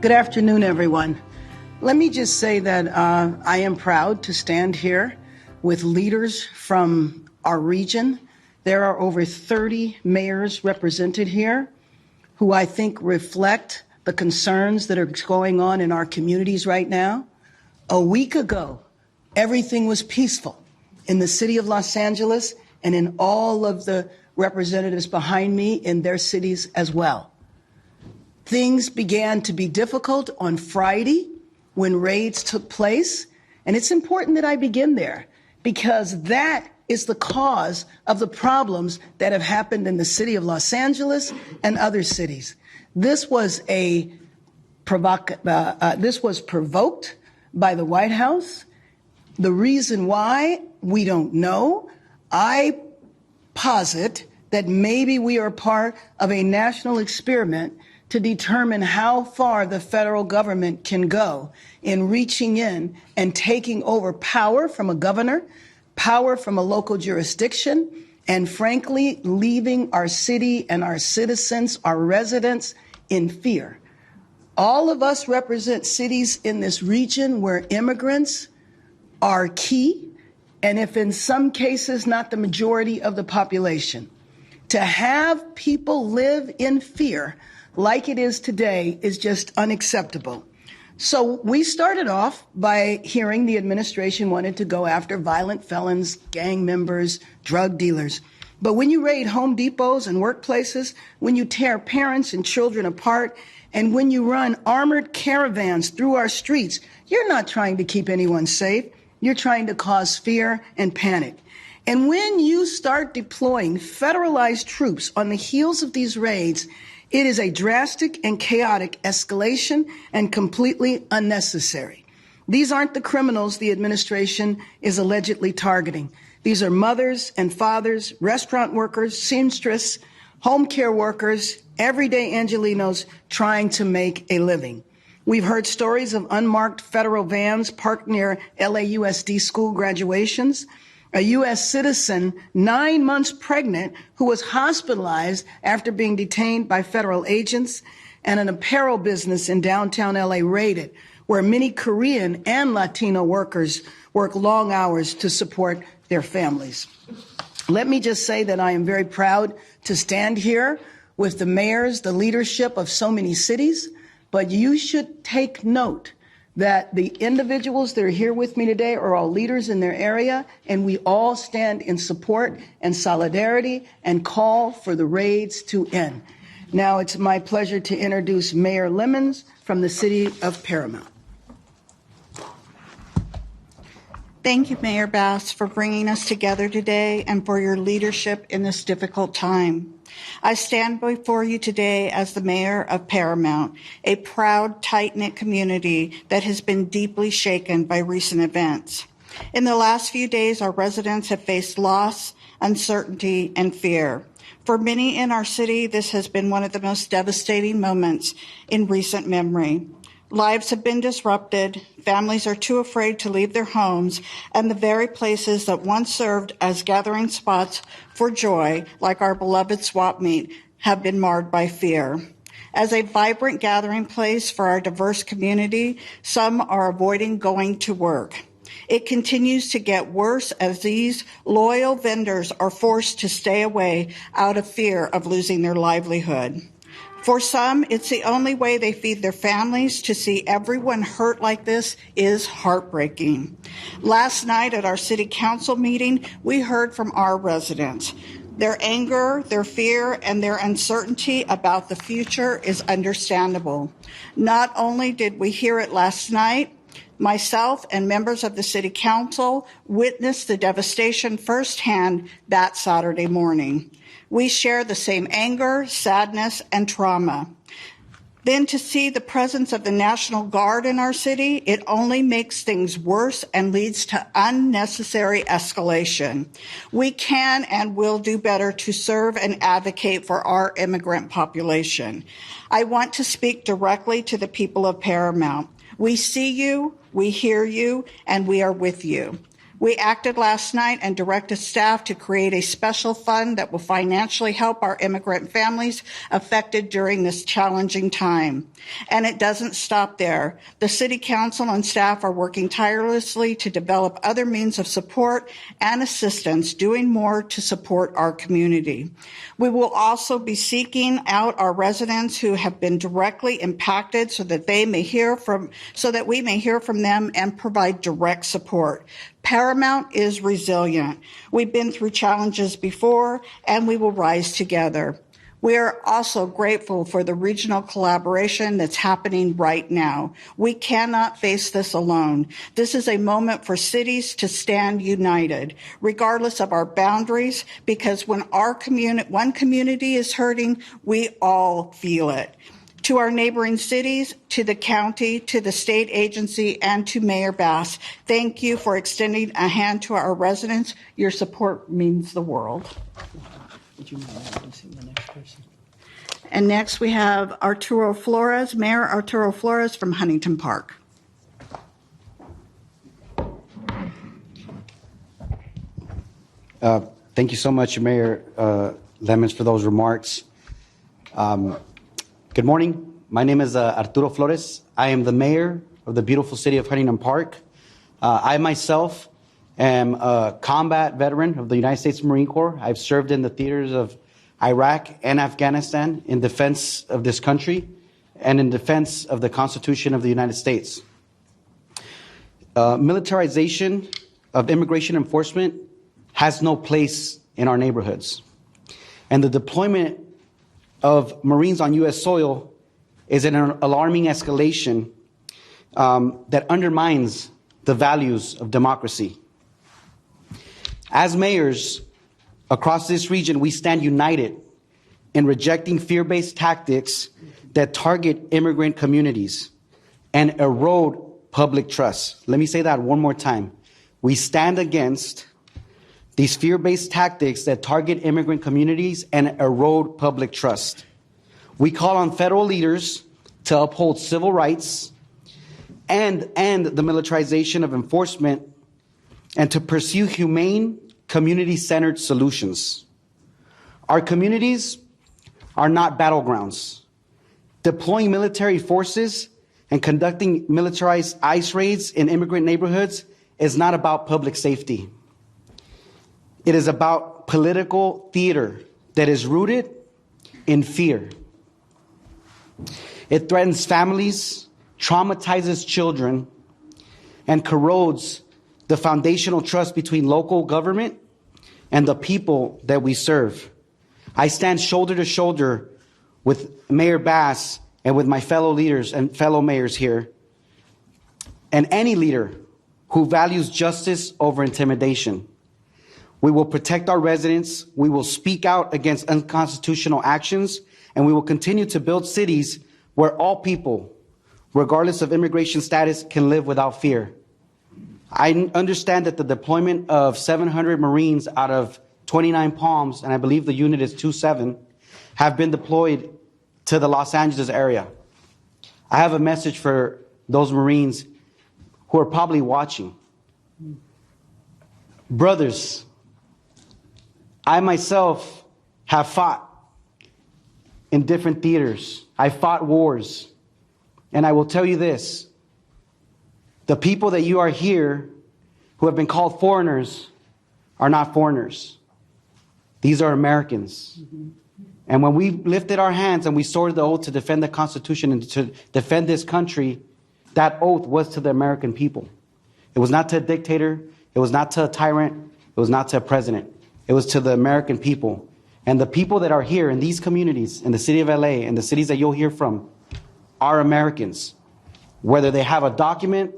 Good afternoon, everyone. Let me just say that I am proud to stand here with leaders from our region. There are over 30 mayors represented here who I think reflect the concerns that are going on in our communities right now. A week ago, everything was peaceful in the city of Los Angeles and in all of the representatives behind me in their cities as well. Things began to be difficult on Friday when raids took place, and it's important that I begin there because that is the cause of the problems that have happened in the city of Los Angeles and other cities. This was provoked by the White House. The reason why, we don't know. I posit that maybe we are part of a national experiment to determine how far the federal government can go in reaching in and taking over power from a governor, power from a local jurisdiction, and frankly, leaving our city and our citizens, our residents, in fear. All of us represent cities in this region where immigrants are key, and if in some cases not the majority of the population. To have people live in fear like it is today is just unacceptable. So we started off by hearing the administration wanted to go after violent felons, gang members, drug dealers. But when you raid Home Depots and workplaces, when you tear parents and children apart, and when you run armored caravans through our streets, you're not trying to keep anyone safe. You're trying to cause fear and panic. And when you start deploying federalized troops on the heels of these raids, it is a drastic and chaotic escalation and completely unnecessary. These aren't the criminals the administration is allegedly targeting. These are mothers and fathers, restaurant workers, seamstress, home care workers, everyday Angelenos trying to make a living. We've heard stories of unmarked federal vans parked near LAUSD school graduations, a U.S. citizen 9 months pregnant who was hospitalized after being detained by federal agents, and an apparel business in downtown L.A. raided, where many Korean and Latino workers work long hours to support their families. Let me just say that I am very proud to stand here with the mayors, the leadership of so many cities, but you should take note that the individuals that are here with me today are all leaders in their area, and we all stand in support and solidarity and call for the raids to end. Now it's my pleasure to introduce Mayor Lemons from the city of Paramount. Thank you, Mayor Bass, for bringing us together today and for your leadership in this difficult time. I stand before you today as the mayor of Paramount, a proud, tight-knit community that has been deeply shaken by recent events. In the last few days, our residents have faced loss, uncertainty, and fear. For many in our city, this has been one of the most devastating moments in recent memory. Lives have been disrupted, families are too afraid to leave their homes, and the very places that once served as gathering spots for joy, like our beloved swap meet, have been marred by fear. As a vibrant gathering place for our diverse community, some are avoiding going to work. It continues to get worse as these loyal vendors are forced to stay away out of fear of losing their livelihood. For some, it's the only way they feed their families. To see everyone hurt like this is heartbreaking. Last night at our city council meeting, we heard from our residents. Their anger, their fear, and their uncertainty about the future is understandable. Not only did we hear it last night, myself and members of the city council witnessed the devastation firsthand that Saturday morning. We share the same anger, sadness, and trauma. Then to see the presence of the National Guard in our city, it only makes things worse and leads to unnecessary escalation. We can and will do better to serve and advocate for our immigrant population. I want to speak directly to the people of Paramount. We see you, we hear you, and we are with you. We acted last night and directed staff to create a special fund that will financially help our immigrant families affected during this challenging time. And it doesn't stop there. The City Council and staff are working tirelessly to develop other means of support and assistance, doing more to support our community. We will also be seeking out our residents who have been directly impacted so that we may hear from them and provide direct support. Paramount is resilient. We've been through challenges before, and we will rise together. We are also grateful for the regional collaboration that's happening right now. We cannot face this alone. This is a moment for cities to stand united, regardless of our boundaries, because when one community is hurting, we all feel it. To our neighboring cities, to the county, to the state agency, and to Mayor Bass, thank you for extending a hand to our residents. Your support means the world. And next we have Arturo Flores, Mayor Arturo Flores from Huntington Park. Thank you so much, Mayor Lemons, for those remarks. Good morning. My name is Arturo Flores. I am the mayor of the beautiful city of Huntington Park. I myself am a combat veteran of the United States Marine Corps. I've served in the theaters of Iraq and Afghanistan in defense of this country and in defense of the Constitution of the United States. Militarization of immigration enforcement has no place in our neighborhoods. And the deployment of Marines on U.S. soil is an alarming escalation that undermines the values of democracy. As mayors across this region, we stand united in rejecting fear-based tactics that target immigrant communities and erode public trust. Let me say that one more time. We stand against these fear-based tactics that target immigrant communities and erode public trust. We call on federal leaders to uphold civil rights and end the militarization of enforcement and to pursue humane, community-centered solutions. Our communities are not battlegrounds. Deploying military forces and conducting militarized ICE raids in immigrant neighborhoods is not about public safety. It is about political theater that is rooted in fear. It threatens families, traumatizes children, and corrodes the foundational trust between local government and the people that we serve. I stand shoulder to shoulder with Mayor Bass and with my fellow leaders and fellow mayors here, and any leader who values justice over intimidation. We will protect our residents, we will speak out against unconstitutional actions, and we will continue to build cities where all people, regardless of immigration status, can live without fear. I understand that the deployment of 700 Marines out of 29 Palms, and I believe the unit is 27, have been deployed to the Los Angeles area. I have a message for those Marines who are probably watching. Brothers, I myself have fought in different theaters. I fought wars. And I will tell you this, the people that you are here who have been called foreigners are not foreigners. These are Americans. And when we lifted our hands and we swore the oath to defend the Constitution and to defend this country, that oath was to the American people. It was not to a dictator. It was not to a tyrant. It was not to a president. It was to the American people. And the people that are here in these communities, in the city of LA, and the cities that you'll hear from, are Americans. Whether they have a document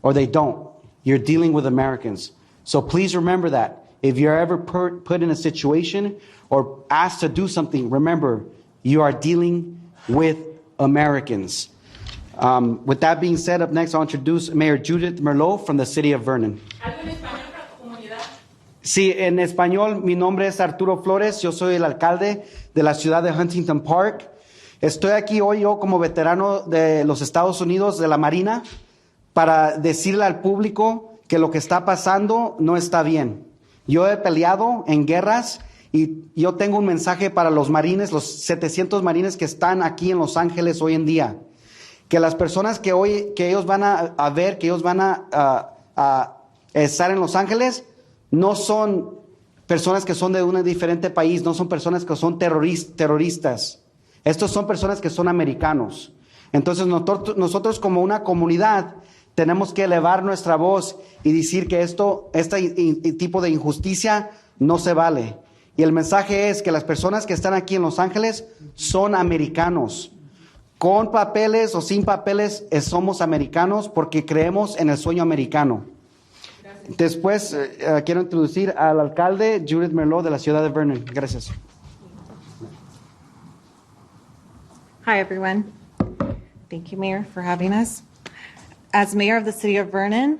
or they don't, you're dealing with Americans. So please remember that. If you're ever put in a situation or asked to do something, remember, you are dealing with Americans. With that being said, up next I'll introduce Mayor Judith Merlot from the city of Vernon. Sí, en español, mi nombre es Arturo Flores, yo soy el alcalde de la ciudad de Huntington Park. Estoy aquí hoy yo como veterano de los Estados Unidos de la Marina para decirle al público que lo que está pasando no está bien. Yo he peleado en guerras y yo tengo un mensaje para los marines, los 700 marines que están aquí en Los Ángeles hoy en día. Que las personas que ellos van a ver, que ellos van a estar en Los Ángeles, no son personas que son de un diferente país, no son personas que son terroristas. Estos son personas que son americanos. Entonces nosotros como una comunidad tenemos que elevar nuestra voz y decir que este tipo de injusticia no se vale. Y el mensaje es que las personas que están aquí en Los Ángeles son americanos. Con papeles o sin papeles, somos americanos porque creemos en el sueño americano. Gracias. Después quiero introducir al alcalde Judith Merlot de la ciudad de Vernon. Gracias. Hi, everyone. Thank you, Mayor, for having us. As Mayor of the City of Vernon,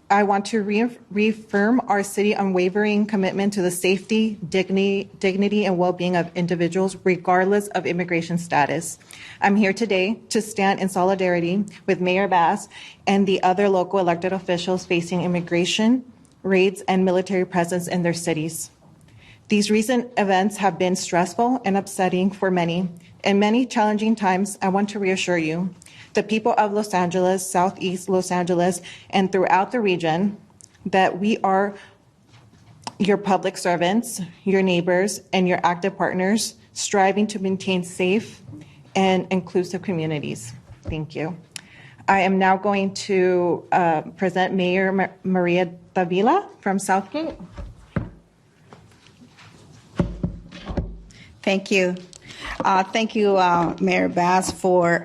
I want to reaffirm our city's unwavering commitment to the safety, dignity, and well-being of individuals, regardless of immigration status. I'm here today to stand in solidarity with Mayor Bass and the other local elected officials facing immigration, raids, and military presence in their cities. These recent events have been stressful and upsetting for many. In many challenging times, I want to reassure you, the people of Los Angeles, Southeast Los Angeles, and throughout the region, that we are your public servants, your neighbors, and your active partners, striving to maintain safe and inclusive communities. Thank you. I am now going to present Mayor Maria Davila from Southgate. Thank you. Thank you, Mayor Bass, for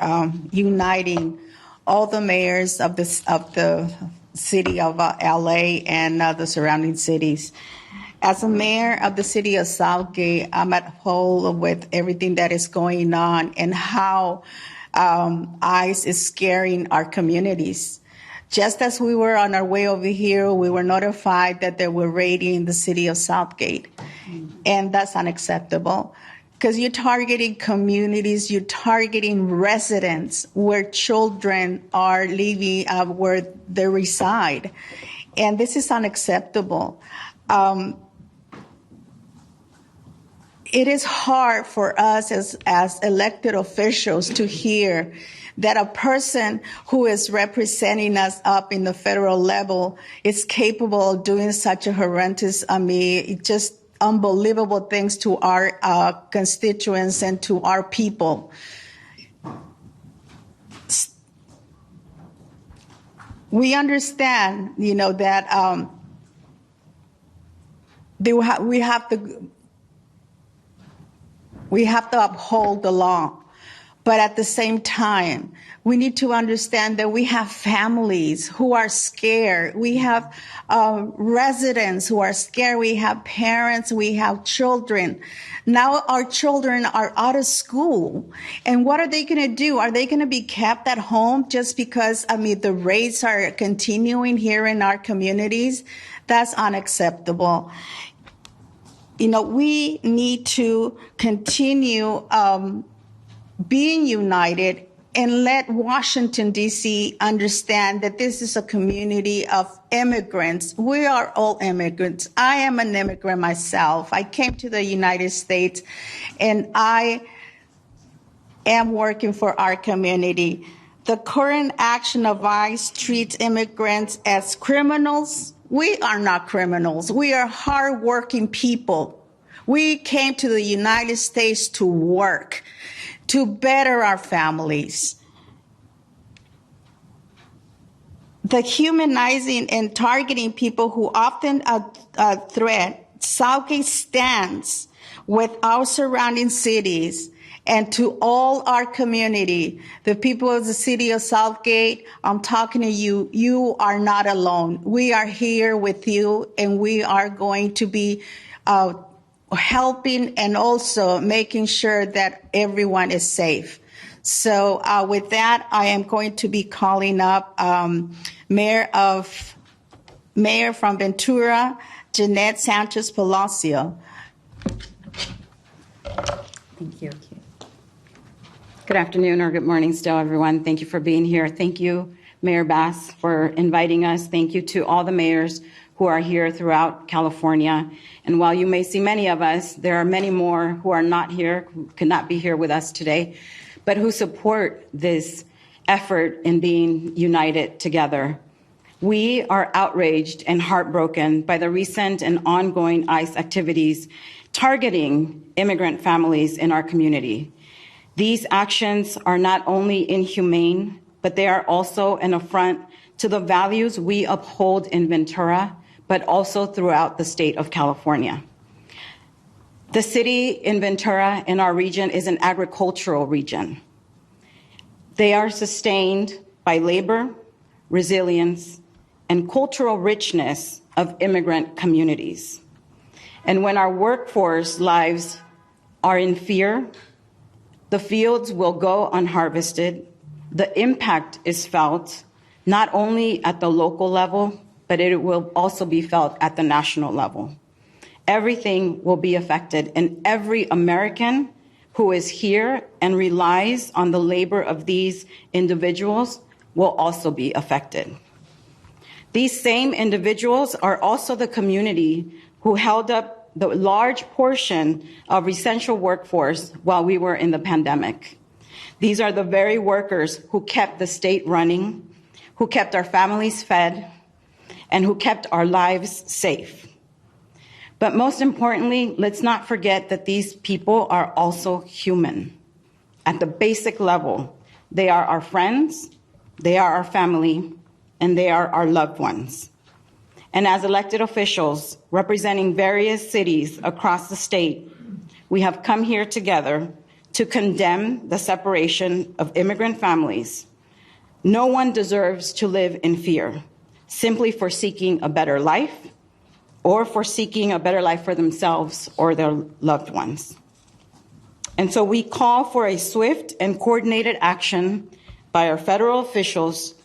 uniting all the mayors of the city of LA and the surrounding cities. As a mayor of the city of Southgate, I'm at home with everything that is going on and how ICE is scaring our communities. Just as we were on our way over here, we were notified that they were raiding the city of Southgate, and that's unacceptable. Because you're targeting communities, you're targeting residents where children are living, where they reside. And this is unacceptable. It is hard for us as elected officials to hear that a person who is representing us up in the federal level is capable of doing such a horrendous, just unbelievable things to our constituents and to our people. We understand, that we have to uphold the law. But at the same time, we need to understand that we have families who are scared. We have residents who are scared. We have parents. We have children. Now our children are out of school. And what are they going to do? Are they going to be kept at home just because, the raids are continuing here in our communities? That's unacceptable. We need to continue being united and let Washington, D.C. understand that this is a community of immigrants. We are all immigrants. I am an immigrant myself. I came to the United States, and I am working for our community. The current action of ICE treats immigrants as criminals. We are not criminals. We are hardworking people. We came to the United States to work, to better our families. The humanizing and targeting people who often threat, Southgate stands with our surrounding cities and to all our community. The people of the city of Southgate, I'm talking to you. You are not alone. We are here with you, and we are going to be helping and also making sure that everyone is safe. So with that, I am going to be calling up Mayor from Ventura, Jeanette Sanchez Palacio. Thank you. Good afternoon or good morning still, everyone. Thank you for being here. Thank you, Mayor Bass, for inviting us. Thank you to all the mayors who are here throughout California. And while you may see many of us, there are many more who are not here, who could not be here with us today, but who support this effort in being united together. We are outraged and heartbroken by the recent and ongoing ICE activities targeting immigrant families in our community. These actions are not only inhumane, but they are also an affront to the values we uphold in Ventura, but also throughout the state of California. The city in Ventura in our region is an agricultural region. They are sustained by labor, resilience, and cultural richness of immigrant communities. And when our workforce lives are in fear, the fields will go unharvested. The impact is felt not only at the local level, but it will also be felt at the national level. Everything will be affected, and every American who is here and relies on the labor of these individuals will also be affected. These same individuals are also the community who held up the large portion of essential workforce while we were in the pandemic. These are the very workers who kept the state running, who kept our families fed, and who kept our lives safe. But most importantly, let's not forget that these people are also human. At the basic level, they are our friends, they are our family, and they are our loved ones. And as elected officials representing various cities across the state, we have come here together to condemn the separation of immigrant families. No one deserves to live in fear, simply for seeking a better life or for seeking a better life for themselves or their loved ones. And so we call for a swift and coordinated action by our federal officials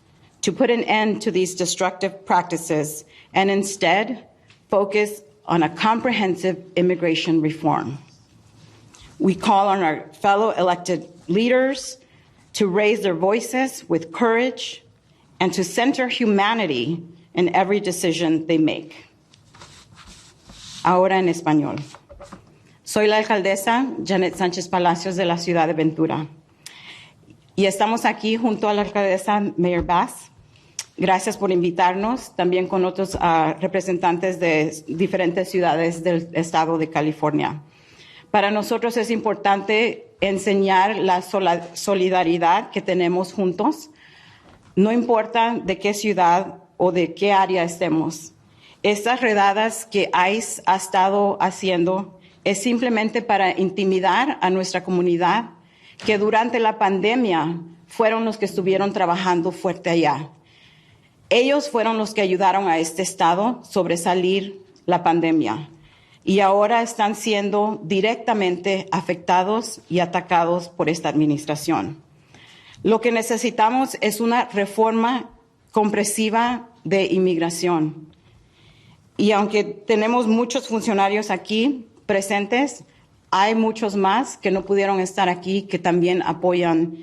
to put an end to these destructive practices and instead focus on a comprehensive immigration reform. We call on our fellow elected leaders to raise their voices with courage and to center humanity in every decision they make. Ahora en español. Soy la alcaldesa Janet Sánchez Palacios de la ciudad de Ventura. Y estamos aquí junto a la alcaldesa Mayor Bass. Gracias por invitarnos, también con otros representantes de diferentes ciudades del estado de California. Para nosotros es importante enseñar la solidaridad que tenemos juntos. No importa de qué ciudad o de qué área estemos. Estas redadas que ICE ha estado haciendo es simplemente para intimidar a nuestra comunidad, que durante la pandemia fueron los que estuvieron trabajando fuerte allá. Ellos fueron los que ayudaron a este estado a sobresalir la pandemia y ahora están siendo directamente afectados y atacados por esta administración. Lo que necesitamos es una reforma comprensiva de inmigración. Y aunque tenemos muchos funcionarios aquí presentes, hay muchos más que no pudieron estar aquí que también apoyan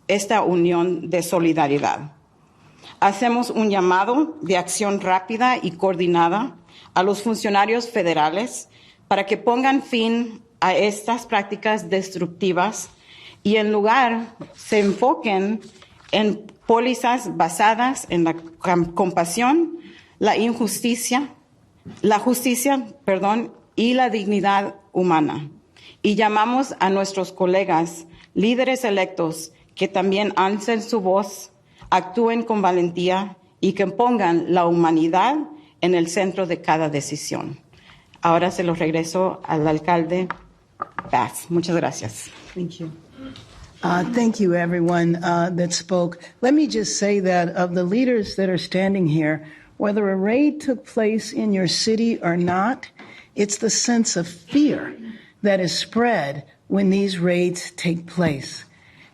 esta unión de solidaridad. Hacemos un llamado de acción rápida y coordinada a los funcionarios federales para que pongan fin a estas prácticas destructivas y en lugar se enfoquen en pólizas basadas en la compasión, la justicia, y la dignidad humana. Y llamamos a nuestros colegas, líderes electos, que también alcen su voz, actúen con valentía y que pongan la humanidad en el centro de cada decisión. Ahora se lo regreso al alcalde Bass. Muchas gracias. Thank you. Thank you, everyone that spoke. Let me just say that of the leaders that are standing here, whether a raid took place in your city or not, it's the sense of fear that is spread when these raids take place.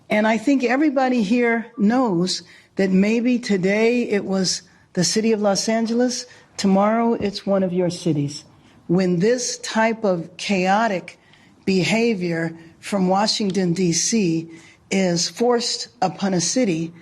And I think everybody here knows that maybe today it was the city of Los Angeles, tomorrow it's one of your cities. When this type of chaotic behavior from Washington, D.C. is forced upon a city,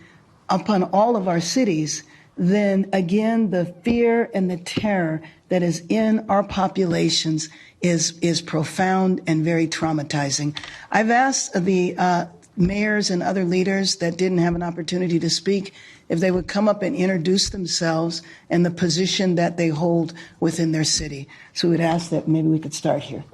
upon all of our cities, then again, the fear and the terror that is in our populations is profound and very traumatizing. I've asked the mayors and other leaders that didn't have an opportunity to speak if they would come up and introduce themselves and the position that they hold within their city. So we would ask that maybe we could start here.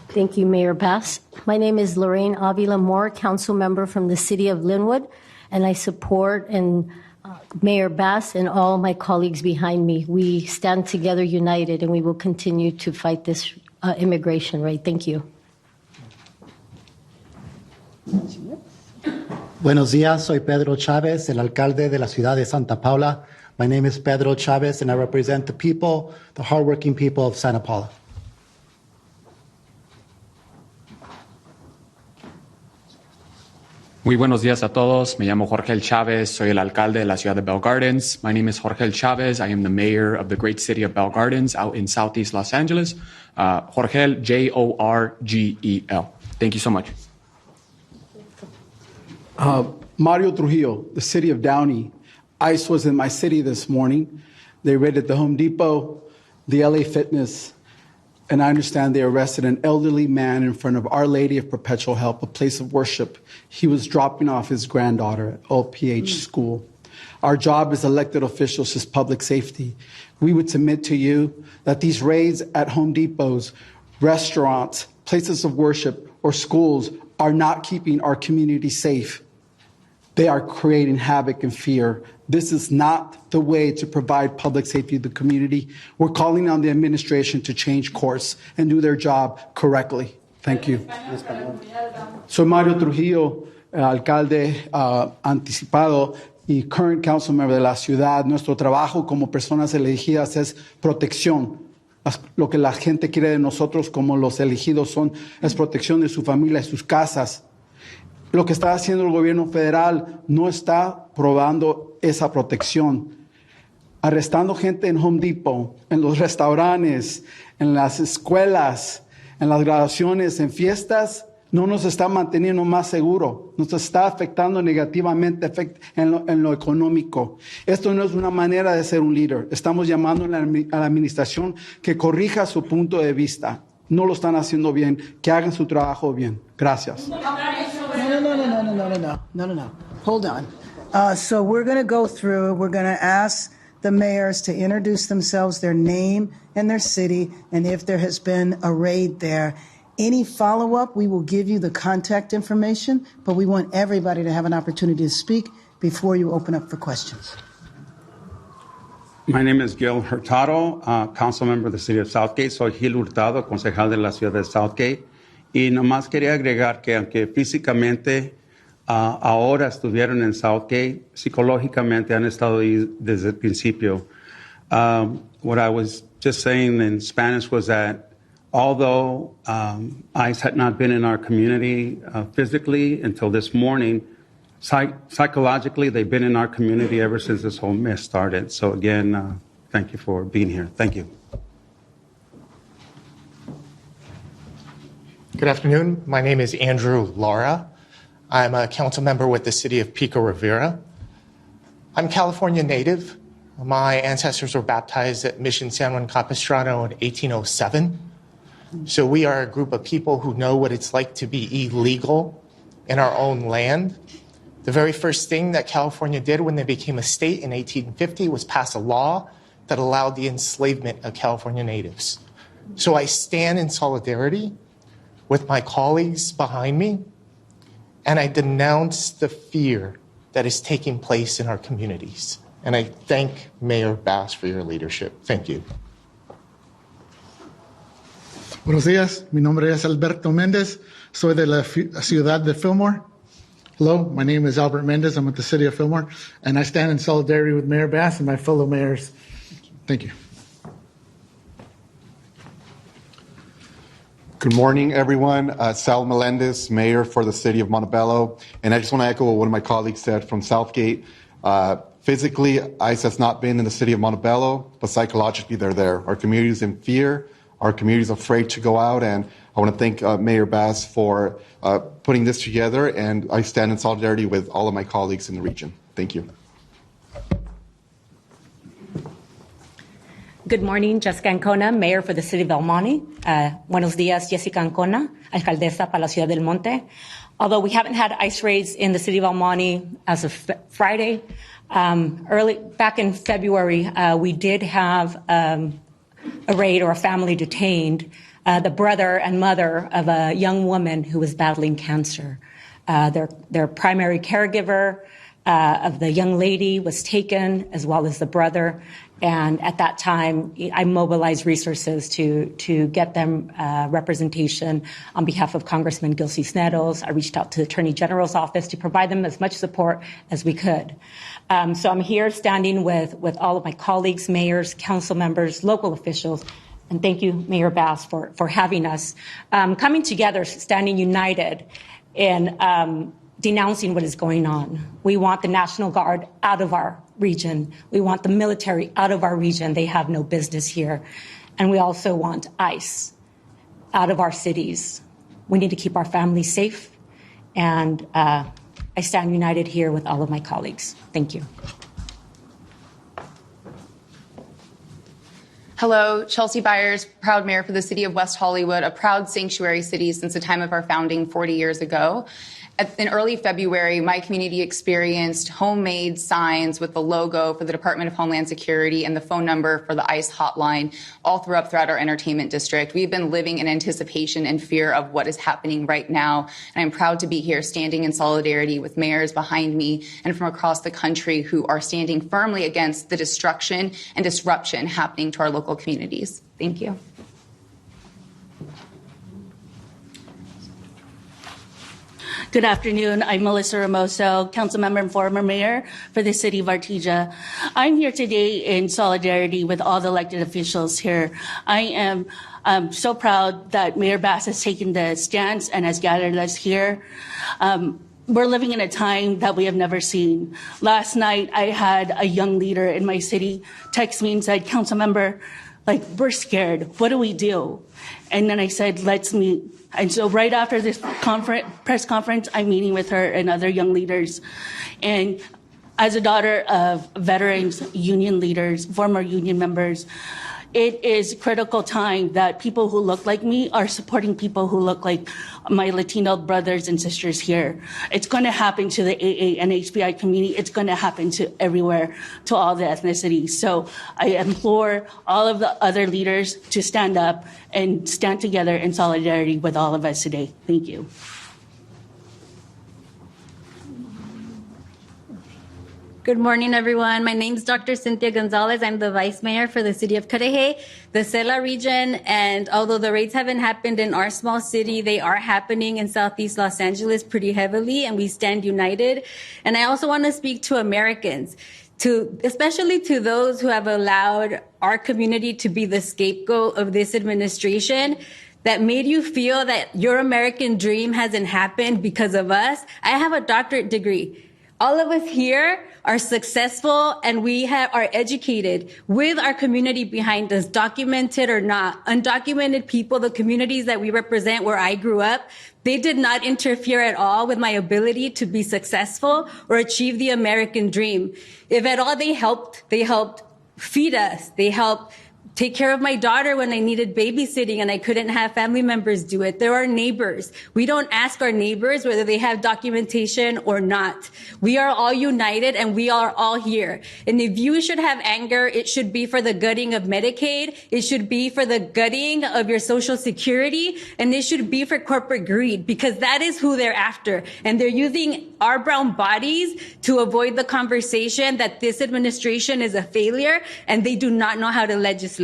Thank you, Mayor Bass. My name is Lorraine Avila Moore, council member from the city of Linwood, and I support Mayor Bass and all my colleagues behind me. We stand together united, and we will continue to fight this immigration rate. Thank you. Buenos días, soy Pedro Chavez, el alcalde de la ciudad de Santa Paula. My name is Pedro Chavez, and I represent the people, the hardworking people of Santa Paula. Muy buenos días a todos. Me llamo Jorge Chávez. Soy el alcalde de la ciudad de Bell Gardens. My name is Jorge Chávez. I am the mayor of the great city of Bell Gardens out in southeast Los Angeles. Jorge, Jorgel. Thank you so much. Mario Trujillo, the city of Downey. ICE was in my city this morning. They raided the Home Depot, the LA Fitness, and I understand they arrested an elderly man in front of Our Lady of Perpetual Help, a place of worship. He was dropping off his granddaughter at OPH school. Our job as elected officials is public safety. We would submit to you that these raids at Home Depots, restaurants, places of worship, or schools are not keeping our community safe. They are creating havoc and fear. This is not the way to provide public safety to the community. We're calling on the administration to change course and do their job correctly. Thank you. Soy Mario Trujillo, alcalde anticipado y current council member de la ciudad. Nuestro trabajo como personas elegidas es protección. Lo que la gente quiere de nosotros como los elegidos es protección de su familia y sus casas. Lo que está haciendo el gobierno federal no está probando esa protección. Arrestando gente en Home Depot, en los restaurantes, en las escuelas, en las graduaciones, en fiestas, no nos está manteniendo más seguro. Nos está afectando negativamente en lo económico. Esto no es una manera de ser un líder. Estamos llamando a la administración que corrija su punto de vista. No lo están haciendo bien, que hagan su trabajo bien. Gracias. No. Hold on. So we're going to go through, we're going to ask the mayors to introduce themselves, their name and their city, and if there has been a raid there. Any follow-up, we will give you the contact information, but we want everybody to have an opportunity to speak before you open up for questions. My name is Gil Hurtado, council member of the city of Southgate. Soy Gil Hurtado, concejal de la ciudad de Southgate. Y nomás quería agregar que aunque físicamente ahora estuvieron en Southgate, psicológicamente han estado ahí desde el principio. What I was just saying in Spanish was that although ICE had not been in our community physically until this morning, psychologically they've been in our community ever since this whole mess started. So again, thank you for being here. Thank you. Good afternoon. My name is Andrew Lara. I'm a council member with the city of Pico Rivera. I'm California native. My ancestors were baptized at Mission San Juan Capistrano in 1807. So we are a group of people who know what it's like to be illegal in our own land. The very first thing that California did when they became a state in 1850 was pass a law that allowed the enslavement of California natives. So I stand in solidarity with my colleagues behind me, and I denounce the fear that is taking place in our communities. And I thank Mayor Bass for your leadership. Thank you. Buenos días, mi nombre es Alberto Méndez, soy de la ciudad de Fillmore. Hello, my name is Albert Méndez, I'm with the city of Fillmore, and I stand in solidarity with Mayor Bass and my fellow mayors. Thank you. Good morning, everyone. Sal Melendez, mayor for the city of Montebello. And I just want to echo what one of my colleagues said from Southgate. Physically, ICE has not been in the city of Montebello, but psychologically they're there. Our community is in fear. Our community is afraid to go out. And I want to thank Mayor Bass for putting this together, and I stand in solidarity with all of my colleagues in the region. Thank you. Good morning, Jessica Ancona, Mayor for the City of El Monte. Buenos días, Jessica Ancona, Alcaldesa para la Ciudad del Monte. Although we haven't had ICE raids in the City of El Monte as of Friday, back in February, we did have a raid or a family detained, the brother and mother of a young woman who was battling cancer. Their primary caregiver of the young lady was taken, as well as the brother. And at that time, I mobilized resources to get them representation on behalf of Congressman Gil Cisneros. I reached out to the Attorney General's office to provide them as much support as we could. So I'm here standing with all of my colleagues, mayors, council members, local officials, and thank you, Mayor Bass, for having us coming together, standing united in denouncing what is going on. We want the National Guard out of our region. We want the military out of our region. They have no business here. And we also want ICE out of our cities. We need to keep our families safe. And I stand united here with all of my colleagues. Thank you. Hello, Chelsea Byers, proud mayor for the city of West Hollywood, a proud sanctuary city since the time of our founding 40 years ago. In early February, my community experienced homemade signs with the logo for the Department of Homeland Security and the phone number for the ICE hotline all throughout our entertainment district. We've been living in anticipation and fear of what is happening right now. And I'm proud to be here standing in solidarity with mayors behind me and from across the country who are standing firmly against the destruction and disruption happening to our local communities. Thank you. Good afternoon. I'm Melissa Ramoso, council member and former mayor for the city of Artesia. I'm here today in solidarity with all the elected officials here. I am so proud that Mayor Bass has taken the stance and has gathered us here. We're living in a time that we have never seen. Last night, I had a young leader in my city text me and said, council member, we're scared. What do we do? And then I said, let's meet. And so right after this press conference, I'm meeting with her and other young leaders. And as a daughter of veterans, union leaders, former union members, it is a critical time that people who look like me are supporting people who look like my Latino brothers and sisters here. It's going to happen to the AA and HBI community. It's going to happen to everywhere, to all the ethnicities. So I implore all of the other leaders to stand up and stand together in solidarity with all of us today. Thank you. Good morning, everyone. My name is Dr. Cynthia Gonzalez. I'm the vice mayor for the city of Cudahy, the Cela region. And although the raids haven't happened in our small city, they are happening in Southeast Los Angeles pretty heavily, and we stand united. And I also want to speak to Americans, especially to those who have allowed our community to be the scapegoat of this administration, that made you feel that your American dream hasn't happened because of us. I have a doctorate degree. All of us here are successful, and we are educated with our community behind us, documented or not. Undocumented people, the communities that we represent where I grew up, they did not interfere at all with my ability to be successful or achieve the American dream. If at all they helped feed us. They helped take care of my daughter when I needed babysitting and I couldn't have family members do it. There are neighbors. We don't ask our neighbors whether they have documentation or not. We are all united and we are all here. And if you should have anger, it should be for the gutting of Medicaid. It should be for the gutting of your Social Security. And it should be for corporate greed, because that is who they're after. And they're using our brown bodies to avoid the conversation that this administration is a failure and they do not know how to legislate.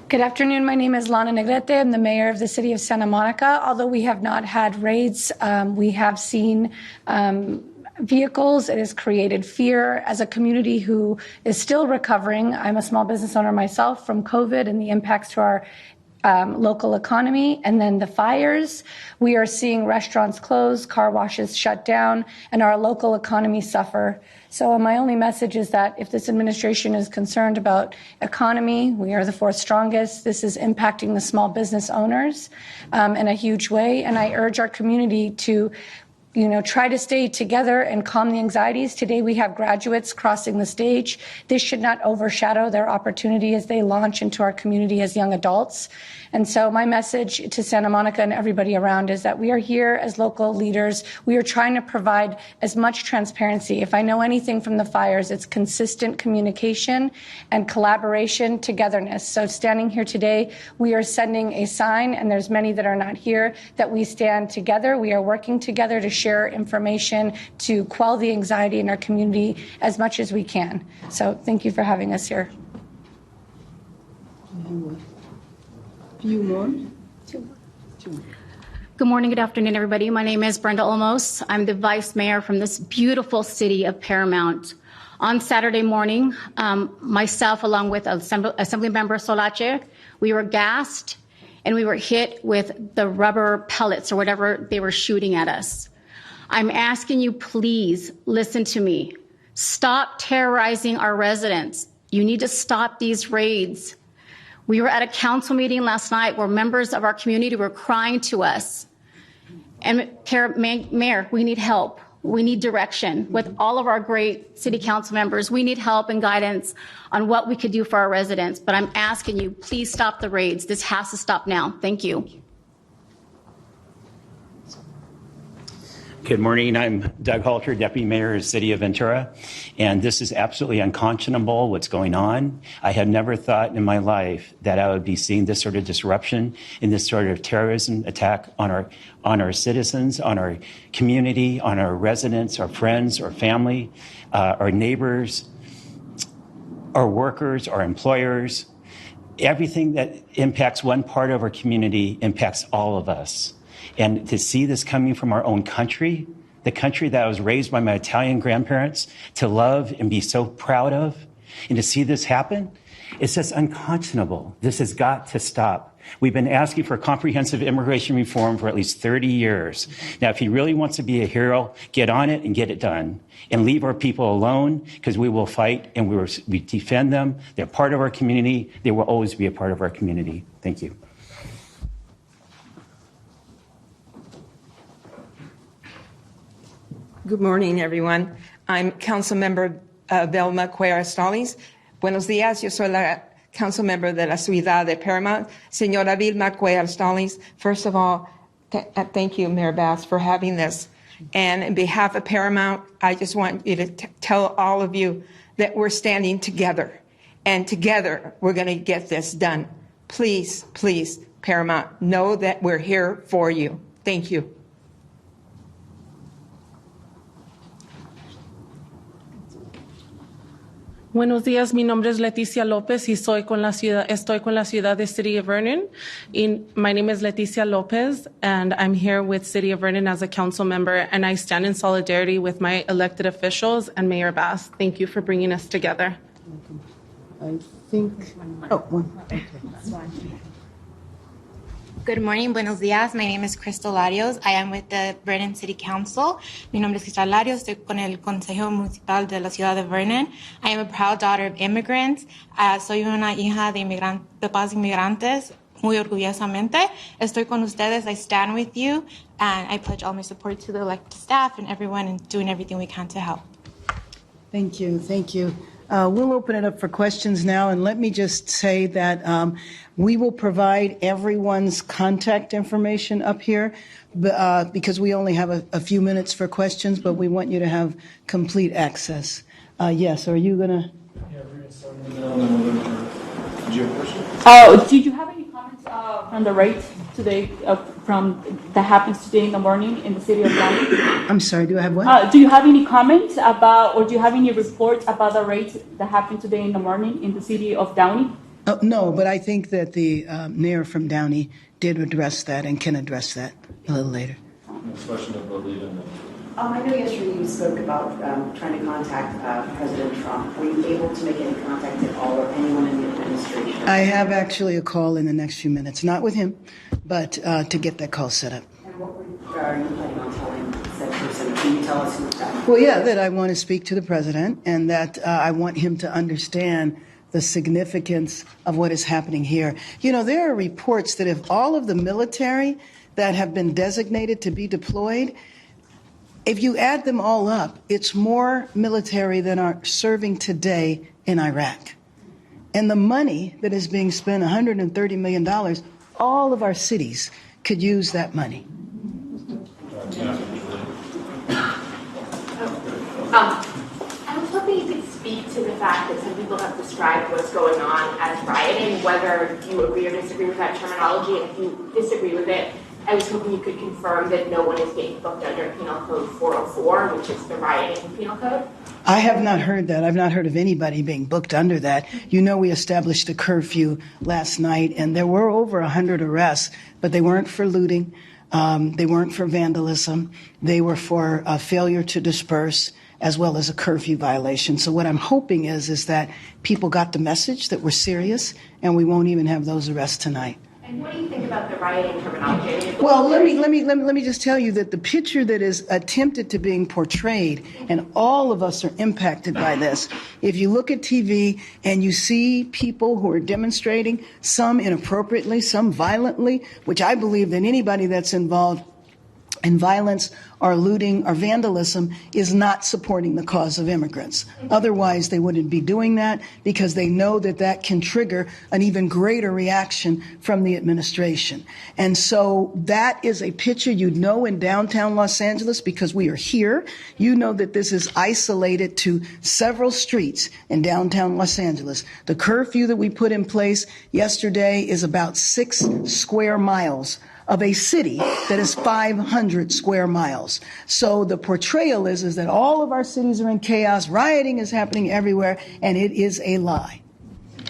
Good afternoon. My name is Lana Negrete. I'm the mayor of the city of Santa Monica. Although we have not had raids, we have seen vehicles. It has created fear as a community who is still recovering. I'm a small business owner myself from COVID and the impacts to our local economy. And then the fires, we are seeing restaurants close, car washes shut down, and our local economy suffer. So my only message is that if this administration is concerned about economy, we are the fourth strongest. This is impacting the small business owners in a huge way. And I urge our community to try to stay together and calm the anxieties. Today we have graduates crossing the stage. This should not overshadow their opportunity as they launch into our community as young adults. And so my message to Santa Monica and everybody around is that we are here as local leaders. We are trying to provide as much transparency. If I know anything from the fires, it's consistent communication and collaboration, togetherness. So standing here today, we are sending a sign, and there's many that are not here, that we stand together. We are working together to share information to quell the anxiety in our community as much as we can. So thank you for having us here. Few more. Good morning, good afternoon, everybody. My name is Brenda Olmos. I'm the vice mayor from this beautiful city of Paramount. On Saturday morning, myself, along with Assemblymember Solache, we were gassed and we were hit with the rubber pellets or whatever they were shooting at us. I'm asking you, please listen to me. Stop terrorizing our residents. You need to stop these raids. We were at a council meeting last night where members of our community were crying to us. And Mayor, we need help. We need direction. With all of our great city council members, we need help and guidance on what we could do for our residents. But I'm asking you, please stop the raids. This has to stop now. Thank you. Good morning. I'm Doug Halter, Deputy Mayor of the City of Ventura, and this is absolutely unconscionable what's going on. I had never thought in my life that I would be seeing this sort of disruption and this sort of terrorism attack on our citizens, on our community, on our residents, our friends, our family, our neighbors, our workers, our employers. Everything that impacts one part of our community impacts all of us. And to see this coming from our own country, the country that I was raised by my Italian grandparents to love and be so proud of, and to see this happen, it's just unconscionable. This has got to stop. We've been asking for comprehensive immigration reform for at least 30 years. Now, if he really wants to be a hero, get on it and get it done. And leave our people alone, because we will fight and we defend them. They're part of our community. They will always be a part of our community. Thank you. Good morning, everyone. I'm Councilmember Velma Cuellar Stallings. Buenos días. Yo soy la Councilmember de la Ciudad de Paramount. Señora Vilma Cuellar Stallings, first of all, thank you, Mayor Bass, for having this. And on behalf of Paramount, I just want you to tell all of you that we're standing together. And together, we're going to get this done. Please, please, Paramount, know that we're here for you. Thank you. Buenos días, mi nombre es Leticia López y estoy con la ciudad de City of Vernon. My name is Leticia López and I'm here with City of Vernon as a council member, and I stand in solidarity with my elected officials and Mayor Bass. Thank you for bringing us together. I think, okay. Good morning, buenos días. My name is Crystal Larios. I am with the Vernon City Council. Mi nombre es Crystal Larios. Estoy con el Consejo Municipal de la Ciudad de Vernon. I am a proud daughter of immigrants. Soy una hija de papás inmigrantes. Muy orgullosamente. Estoy con ustedes. I stand with you. And I pledge all my support to the elected staff and everyone and doing everything we can to help. Thank you. Thank you. We'll open it up for questions now, and let me just say that we will provide everyone's contact information up here because we only have a few minutes for questions, but we want you to have complete access. Yes, are you going to? Yeah, we're going to start in the middle and then we'll go to. Did you have a question? Did you have any comments from the raid today, that happens today in the morning in the city of Downey? I'm sorry, do I have what? Do you have any comments about, or do you have any reports about the raids that happened today in the morning in the city of Downey? No, but I think that the mayor from Downey did address that and can address that a little later. Next question about leaving. I know yesterday you spoke about trying to contact President Trump. Were you able to make any contact at all or anyone in the administration? I have actually a call in the next few minutes, not with him, but to get that call set up. And what are you planning on telling said person? Can you tell us who that? Well, yeah, that I want to speak to the president and that I want him to understand the significance of what is happening here. You know, there are reports that if all of the military that have been designated to be deployed, if you add them all up, it's more military than are serving today in Iraq. And the money that is being spent, $130 million, all of our cities could use that money. I was hoping you could speak to the fact that some people have described what's going on as rioting, whether you agree or disagree with that terminology, and if you disagree with it, I was hoping you could confirm that no one is being booked under Penal Code 404, which is the rioting penal code. I have not heard that. I've not heard of anybody being booked under that. You know, we established a curfew last night, and there were over 100 arrests, but they weren't for looting. They weren't for vandalism. They were for failure to disperse, as well as a curfew violation. So what I'm hoping is that people got the message that we're serious, and we won't even have those arrests tonight. And what do you think about the rioting terminology? Well, let me just tell you that the picture that is attempted to being portrayed, and all of us are impacted by this. If you look at TV and you see people who are demonstrating, some inappropriately, some violently, which I believe that anybody that's involved in violence or looting or vandalism is not supporting the cause of immigrants. Otherwise, they wouldn't be doing that because they know that that can trigger an even greater reaction from the administration. And so that is a picture you'd know in downtown Los Angeles because we are here. You know that this is isolated to several streets in downtown Los Angeles. The curfew that we put in place yesterday is about 6 square miles of a city that is 500 square miles. So the portrayal is that all of our cities are in chaos, rioting is happening everywhere, and it is a lie.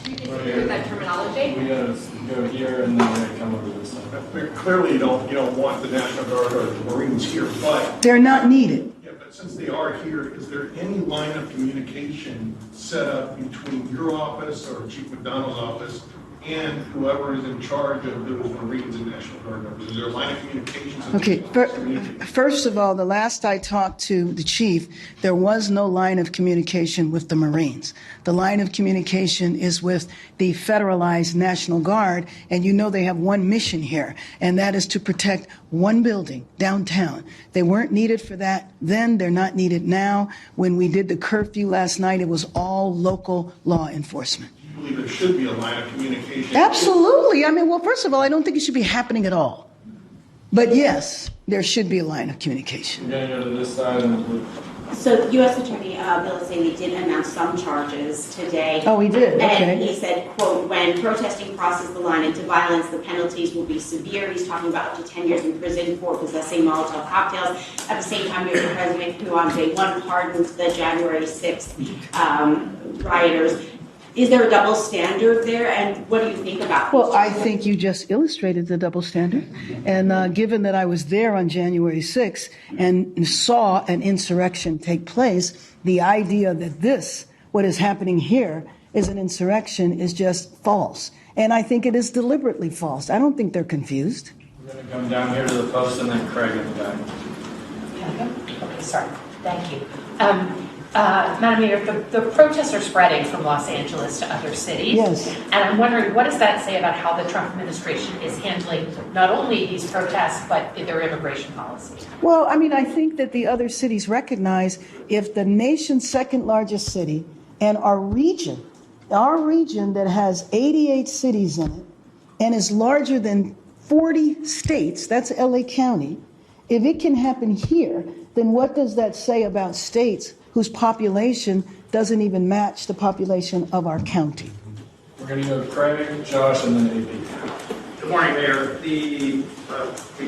Do you disagree with that terminology? We gotta go here and then we're gonna come over this side. Clearly, you don't want the National Guard or the Marines here, but they're not needed. Yeah, but since they are here, is there any line of communication set up between your office or Chief McDonald's office and whoever is in charge of those Marines and National Guard members? Is there a line of communication? Okay, first of all, the last I talked to the chief, there was no line of communication with the Marines. The line of communication is with the federalized National Guard, and you know they have one mission here, and that is to protect one building downtown. They weren't needed for that then, they're not needed now. When we did the curfew last night, it was all local law enforcement. I believe there should be a line of communication. Absolutely. I mean, well, first of all, I don't think it should be happening at all. But yes, there should be a line of communication. You're going to go to this side and So U.S. Attorney Bill is saying he did announce some charges today. Oh, he did? Okay. And he said, quote, when protesting crosses the line into violence, the penalties will be severe. He's talking about up to 10 years in prison for possessing Molotov cocktails. At the same time, you have the president who on day one pardoned the January 6th rioters. Is there a double standard there, and what do you think about Well, I think you just illustrated the double standard. And given that I was there on January 6th and saw an insurrection take place, the idea that this, what is happening here, is an insurrection is just false. And I think it is deliberately false. I don't think they're confused. we're going to come down here to the post and then Craig in the back. Okay, sorry. Thank you. Madam Mayor, the protests are spreading from Los Angeles to other cities. Yes. And I'm wondering, what does that say about how the Trump administration is handling not only these protests, but their immigration policy? Well, I mean, I think that the other cities recognize if the nation's second largest city and our region that has 88 cities in it and is larger than 40 states, that's LA County, if it can happen here, then what does that say about states whose population doesn't even match the population of our county? We're going to go Craig, Josh, and then AP. Good morning, Mayor. The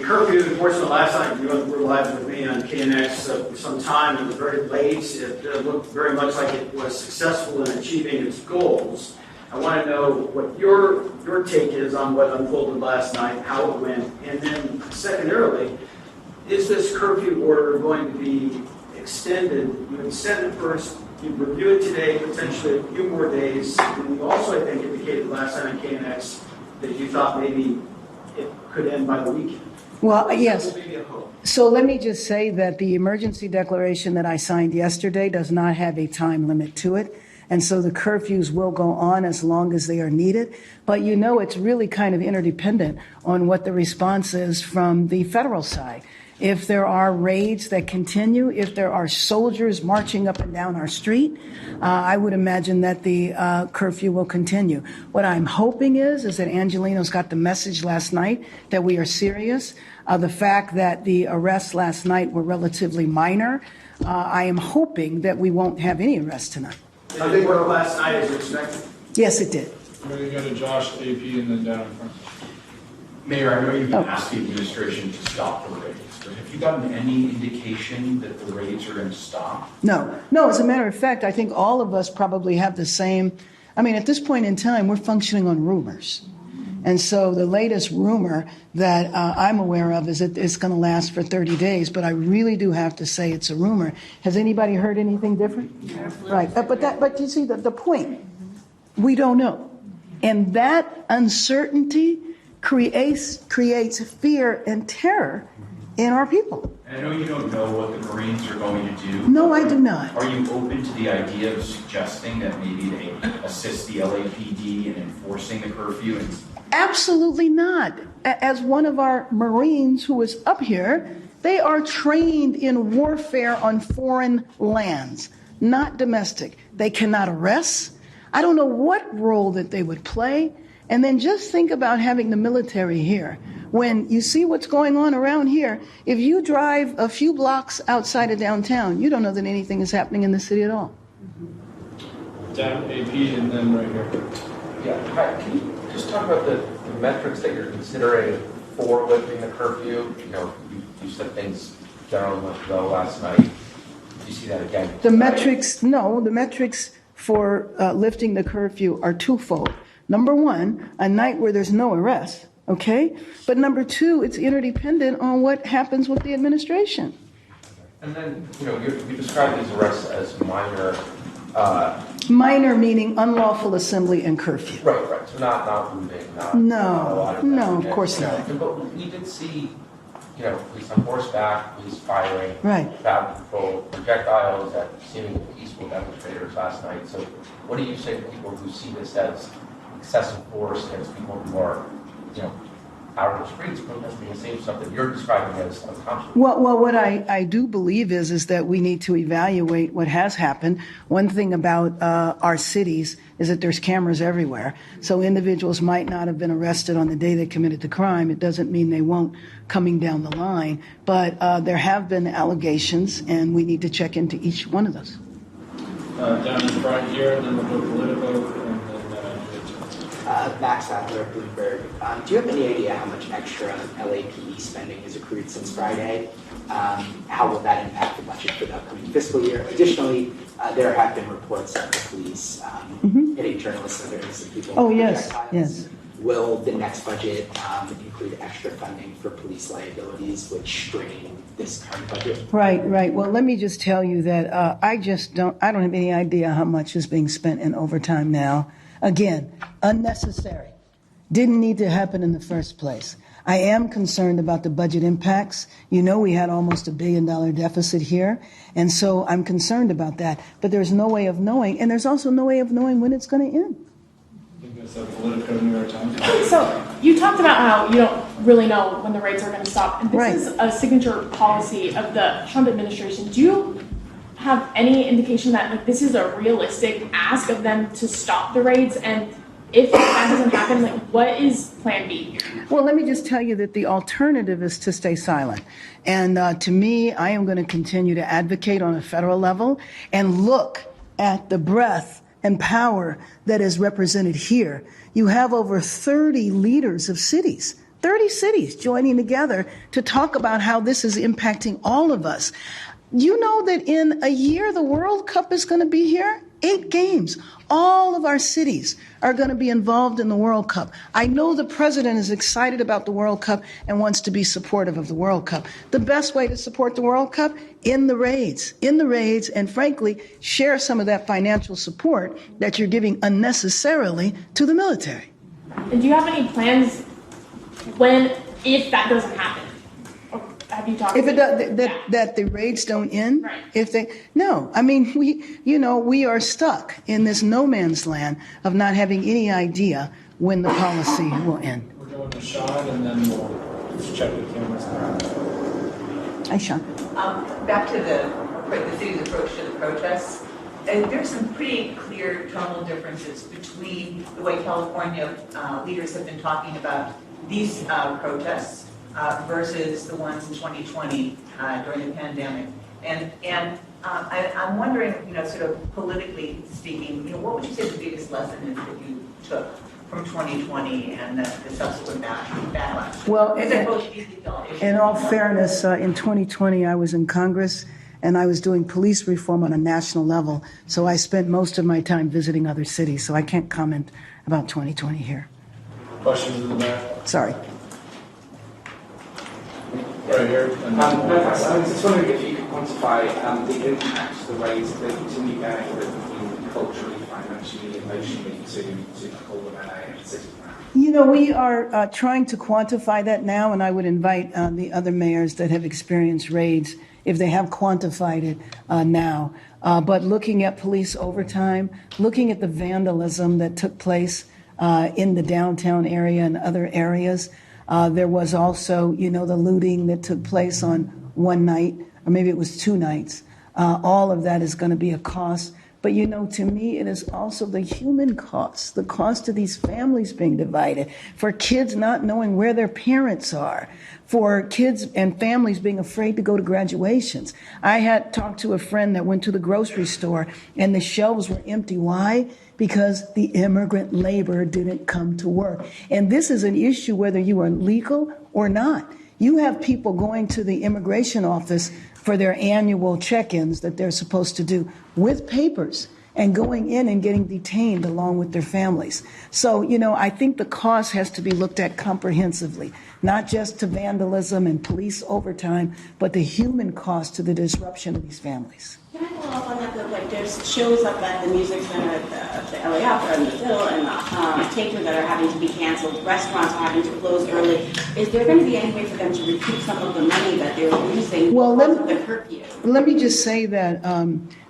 curfew enforcement last night, you were live with me on KNX for some time. It was very late. It looked very much like it was successful in achieving its goals. I want to know what your take is on what unfolded last night, how it went, and then secondarily, is this curfew order going to be extended? You had said at first you'd review it today, potentially a few more days. And you also, I think, indicated last time at KNX that you thought maybe it could end by the weekend. Well, yes. Maybe a hope. So let me just say that the emergency declaration that I signed yesterday does not have a time limit to it. And so the curfews will go on as long as they are needed. But you know, it's really kind of interdependent on what the response is from the federal side. If there are raids that continue, if there are soldiers marching up and down our street, I would imagine that the curfew will continue. What I'm hoping is that Angelino's got the message last night that we are serious. The fact that the arrests last night were relatively minor, I am hoping that we won't have any arrests tonight. Did it work last night as expected? Yes, it did. We're going to go to Josh, AP, and then down in front. Mayor, I know you've been asking the administration to stop the raids, but have you gotten any indication that the raids are going to stop? No, as a matter of fact, I think all of us probably have the same. I mean, at this point in time, we're functioning on rumors. And so the latest rumor that I'm aware of is that it's going to last for 30 days, but I really do have to say it's a rumor. Has anybody heard anything different? Right, but you see the point, we don't know. And that uncertainty creates fear and terror in our people. And I know you don't know what the Marines are going to do. No, I do not. Are you open to the idea of suggesting that maybe they assist the LAPD in enforcing the curfew? Absolutely not. As one of our Marines who is up here, they are trained in warfare on foreign lands, not domestic. They cannot arrest. I don't know what role that they would play. And then just think about having the military here. When you see what's going on around here, if you drive a few blocks outside of downtown, you don't know that anything is happening in the city at all. Down AP and then right here. Yeah, hi. Can you just talk about the metrics that you're considering for lifting the curfew? You know, you said things generally went well last night. Do you see that again? The metrics for lifting the curfew are twofold. Number one, a night where there's no arrest, okay? But number two, it's interdependent on what happens with the administration. And then, you know, you describe these arrests as minor. Minor meaning unlawful assembly and curfew. Right. So not looting, No, of course not. But we did see, you know, police on horseback, police firing, right, crowd control, projectiles at seemingly peaceful demonstrators last night. So what do you say to people who see this as excessive force against people who are, you know, out on the streets protesting the same stuff that you're describing as unconscionable? Well, what I do believe is that we need to evaluate what has happened. One thing about our cities is that there's cameras everywhere. So individuals might not have been arrested on the day they committed the crime. It doesn't mean they won't coming down the line. But there have been allegations, and we need to check into each one of those. Down in front here, and then we'll go political. Max Adler, Bloomberg. Do you have any idea how much extra LAPD spending has accrued since Friday? How will that impact the budget for the upcoming fiscal year? Additionally, there have been reports of the police hitting journalists and other innocent people. Oh, yes. Will the next budget include extra funding for police liabilities, which strain this current budget? Right. Well, let me just tell you that I don't have any idea how much is being spent in overtime now. Again, unnecessary. Didn't need to happen in the first place. I am concerned about the budget impacts. You know, we had almost $1 billion deficit here. And so I'm concerned about that. But there's no way of knowing. And there's also no way of knowing when it's going to end. I think that's a Politico New York Times. So you talked about how you don't really know when the raids are going to stop. And this is a signature policy of the Trump administration. Do you have any indication that this is a realistic ask of them to stop the raids? And if that doesn't happen, what is plan B here? Well, let me just tell you that the alternative is to stay silent. And to me, I am going to continue to advocate on a federal level and look at the breadth and power that is represented here. You have over 30 leaders of cities, 30 cities joining together to talk about how this is impacting all of us. You know that in a year, the World Cup is going to be here? 8 games. All of our cities are going to be involved in the World Cup. I know the president is excited about the World Cup and wants to be supportive of the World Cup. The best way to support the World Cup? In the raids, and frankly, share some of that financial support that you're giving unnecessarily to the military. And do you have any plans if that doesn't happen? Or have you talked If it about does, that the raids don't end, right. No, I mean, we are stuck in this no man's land of not having any idea when the policy will end. We're going to Sean, and then we'll just check the cameras. Hi, Sean. Back to the city's approach to the protests. There's some pretty clear tonal differences between the way California leaders have been talking about these protests versus the ones in 2020 during the pandemic. And I'm wondering, sort of politically speaking, what would you say the biggest lesson is that you took from 2020 and the subsequent backlash? Well, both in all fairness, in 2020, I was in Congress and I was doing police reform on a national level. So I spent most of my time visiting other cities. So I can't comment about 2020 here. Questions in the back? Sorry. Right here. I was just wondering if you could quantify the impact the raids that they continue going with culturally, financially, emotionally to Colwyn and City. We are trying to quantify that now, and I would invite the other mayors that have experienced raids, if they have quantified it now. But looking at police overtime, looking at the vandalism that took place in the downtown area and other areas, there was also, the looting that took place on one night, or maybe it was 2 nights. All of that is going to be a cost. But, to me, it is also the human cost, the cost of these families being divided, for kids not knowing where their parents are, for kids and families being afraid to go to graduations. I had talked to a friend that went to the grocery store and the shelves were empty. Why? Because the immigrant labor didn't come to work. And this is an issue whether you are legal or not. You have people going to the immigration office for their annual check-ins that they're supposed to do with papers and going in and getting detained along with their families. So, I think the cost has to be looked at comprehensively, not just to vandalism and police overtime, but the human cost to the disruption of these families. Can I follow up on that? Like, there's shows up at the Music Center at the LA Opera and the Phil and the Theater that are having to be canceled. Restaurants are having to close early. Is there going to be any way for them to recoup some of the money that they're losing because of the curfew? Let me just say that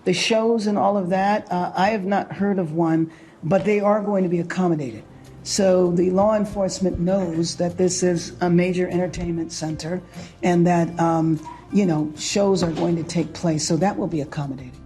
the shows and all of that, I have not heard of one, but they are going to be accommodated. So the law enforcement knows that this is a major entertainment center and that, shows are going to take place. So that will be accommodated.